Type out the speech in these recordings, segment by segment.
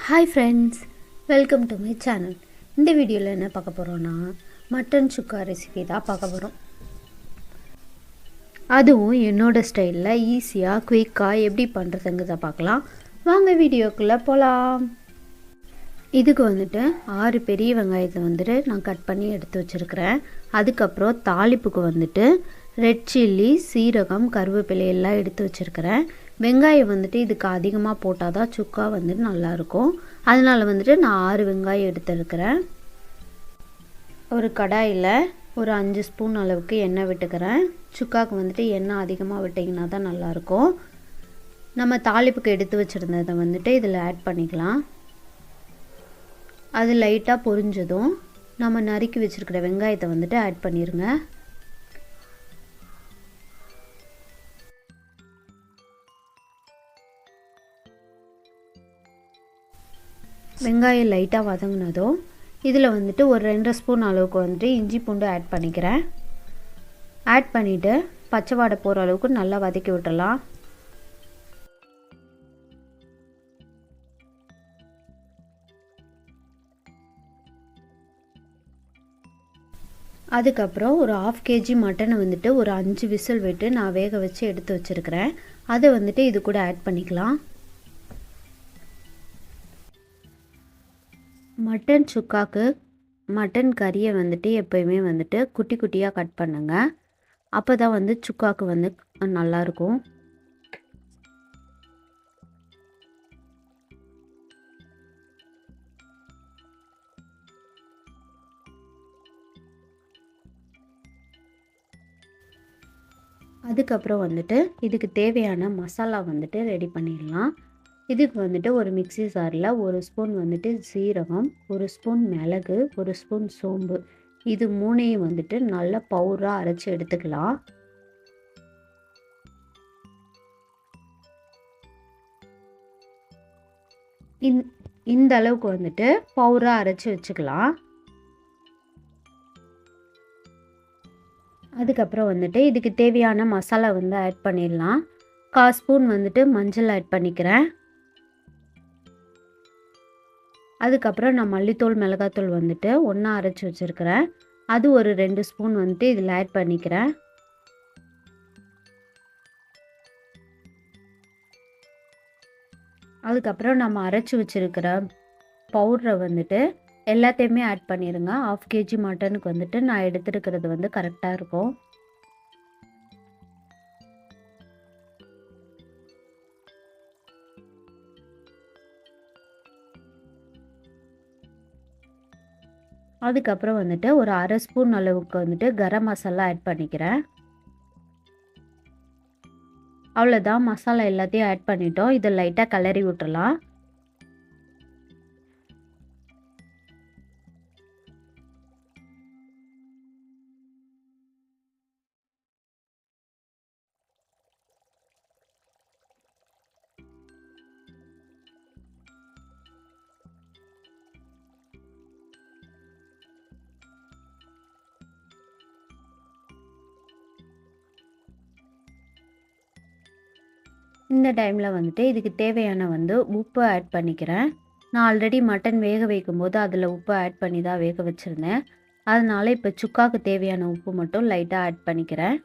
Hi friends, welcome to my channel. இந்த வீடியோவில் என்ன பார்க்க போகிறோன்னா மட்டன் சுக்கா ரெசிபி தான் பார்க்க போகிறோம். அதுவும் என்னோடய ஸ்டைலில் ஈஸியாக குயிக்காக எப்படி பண்ணுறதுங்கிறத பார்க்கலாம். வாங்க வீடியோக்குள்ளே போகலாம். இதுக்கு 6 பெரிய வெங்காயத்தை நான் கட் பண்ணி எடுத்து வச்சுருக்கிறேன். அதுக்கப்புறம் தாளிப்புக்கு ரெட் சில்லி, சீரகம், கருவேப்பிலை எல்லாம் எடுத்து வச்சுருக்கிறேன். வெங்காயம் இதுக்கு அதிகமாக போட்டால் தான் சுக்கா நல்லாயிருக்கும். அதனால் நான் 6 வெங்காயம் எடுத்துருக்கிறேன். ஒரு கடாயில் ஒரு 5 ஸ்பூன் அளவுக்கு எண்ணெய் விட்டுக்கிறேன். சுக்காவுக்கு எண்ணெய் அதிகமாக விட்டிங்கன்னா தான் நல்லாயிருக்கும். நம்ம தாளிப்புக்கு எடுத்து வச்சுருந்ததை இதில் ஆட் பண்ணிக்கலாம். அது லைட்டாக பொரிஞ்சதும் நம்ம நறுக்கி வச்சுருக்கிற வெங்காயத்தை ஆட் பண்ணிடுங்க. வெங்காயம் லைட்டாக வதங்கினதும் இதில் ஒரு 2 ஸ்பூன் அளவுக்கு இஞ்சி பூண்டு ஆட் பண்ணிக்கிறேன். ஆட் பண்ணிவிட்டு பச்சை வாடை போகிற அளவுக்கு நல்லா வதக்கி விட்டுடலாம். அதுக்கப்புறம் ஒரு 1/2 kg மட்டனை ஒரு 5 விசில் விட்டு நான் வேக வச்சு எடுத்து வச்சுருக்கிறேன். அதை இது கூட ஆட் பண்ணிக்கலாம். மட்டன் சுக்காக்கு மட்டன் கறியை எப்போயுமே குட்டி குட்டியாக கட் பண்ணுங்க. அப்போ தான் சுக்காக்கு நல்லாயிருக்கும். அதுக்கப்புறம் இதுக்கு தேவையான மசாலா ரெடி பண்ணிடலாம். இதுக்கு ஒரு மிக்ஸி ஜாரில் 1 ஸ்பூன் சீரகம், 1 ஸ்பூன் மிளகு, 1 ஸ்பூன் சோம்பு, இது மூணையும் நல்லா பவுடராக அரைச்சி எடுத்துக்கலாம். இந்த அளவுக்கு பவுடராக அரைச்சி வச்சுக்கலாம். அதுக்கப்புறம் இதுக்கு தேவையான மசாலா ஆட் பண்ணிடலாம். 1/4 ஸ்பூன் மஞ்சள் ஆட் பண்ணிக்கிறேன். அதுக்கப்புறம் நான் மல்லித்தூள், மிளகாத்தூள் ஒன்றா அரைச்சி வச்சுருக்கிறேன். அது ஒரு 2 ஸ்பூன் இதில் ஆட் பண்ணிக்கிறேன். அதுக்கப்புறம் நம்ம அரைச்சி வச்சுருக்கிற பவுடரை எல்லாத்தையுமே ஆட் பண்ணிடுங்க. 1/2 kg மட்டனுக்கு நான் எடுத்துருக்கிறது கரெக்டாக இருக்கும். அதுக்கப்புறம் ஒரு 1/2 ஸ்பூன் அளவுக்கு கரம் மசாலா ஆட் பண்ணிக்கிறேன். அவ்வளோதான், மசாலா எல்லாத்தையும் ஆட் பண்ணிட்டோம். இதை லைட்டாக கிளறி விட்டுறலாம். இந்த டைமில் இதுக்கு தேவையான உப்பு ஆட் பண்ணிக்கிறேன். நான் ஆல்ரெடி மட்டன் வேக வைக்கும்போது அதில் உப்பு ஆட் பண்ணி தான் வேக வச்சுருந்தேன். அதனால் இப்போ சுக்காவுக்கு தேவையான உப்பு மட்டும் லைட்டாக ஆட் பண்ணிக்கிறேன்.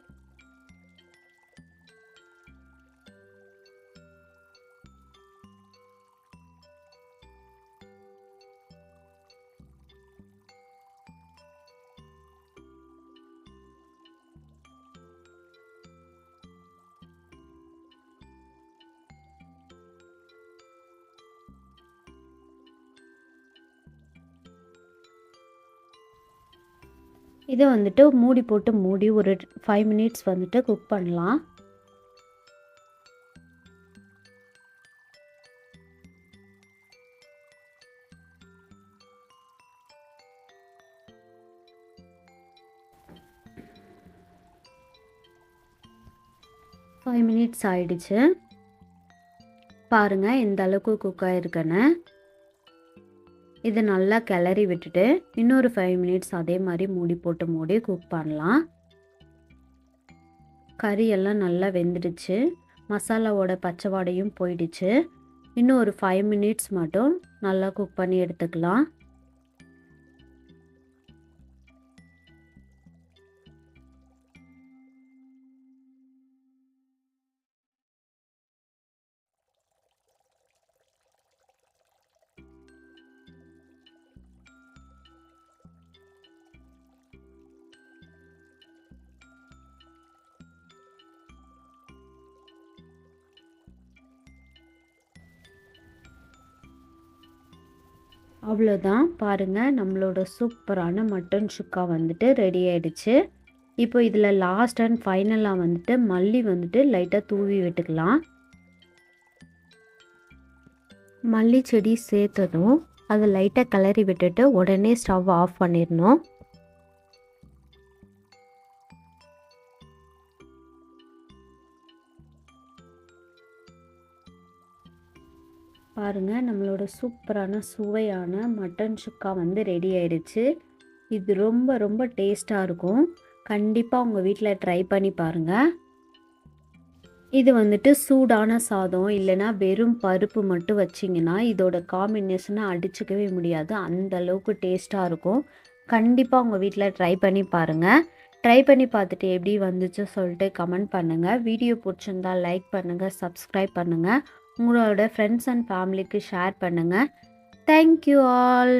இதை மூடி போட்டு மூடி ஒரு 5 மினிட்ஸ் குக் பண்ணலாம். ஃபைவ் மினிட்ஸ் ஆயிடுச்சு. பாருங்கள் எந்த அளவுக்கு குக் ஆகிருக்குன்னு. இது நல்லா கிளறி விட்டுட்டு இன்னொரு 5 மினிட்ஸ் அதே மாதிரி மூடி போட்டு மூடி குக் பண்ணலாம். கறி எல்லாம் நல்லா வெந்துடுச்சு. மசாலாவோட பச்சை வாடையும் போயிடுச்சு. இன்னும் ஒரு 5 மினிட்ஸ் மட்டும் நல்லா குக் பண்ணி எடுத்துக்கலாம். அவ்வளோதான் பாருங்கள், நம்மளோட சூப்பரான மட்டன் சுக்கா வந்துட்டு ரெடி ஆயிடுச்சு. இப்போ இதில் லாஸ்ட் அண்ட் ஃபைனலாக வந்துட்டு மல்லி வந்துட்டு லைட்டாக தூவி விட்டுக்கலாம். மல்லி செடி சேர்த்ததும் அதை லைட்டாக கிளறி விட்டுட்டு உடனே ஸ்டவ் ஆஃப் பண்ணிடணும். பாருங்கள், நம்மளோட சூப்பரான சுவையான மட்டன் சுக்கா வந்து ரெடி ஆயிடுச்சு. இது ரொம்ப ரொம்ப டேஸ்ட்டாக இருக்கும். கண்டிப்பாக உங்கள் வீட்டில் ட்ரை பண்ணி பாருங்கள். இது வந்துட்டு சூடான சாதம் இல்லைன்னா வெறும் பருப்பு மட்டும் வச்சிங்கன்னா இதோட காம்பினேஷனை அடிச்சுக்கவே முடியாது. அந்த அளவுக்கு டேஸ்ட்டாக இருக்கும். கண்டிப்பாக உங்கள் வீட்டில் ட்ரை பண்ணி பாருங்கள். ட்ரை பண்ணி பார்த்துட்டு எப்படி வந்துச்சு சொல்லிட்டு கமெண்ட் பண்ணுங்கள். வீடியோ பிடிச்சிருந்தா லைக் பண்ணுங்கள், சப்ஸ்கிரைப் பண்ணுங்கள், உங்களோட ஃப்ரெண்ட்ஸ் அண்ட் ஃபேமிலிக்கு ஷேர் பண்ணுங்கள். Thank you all.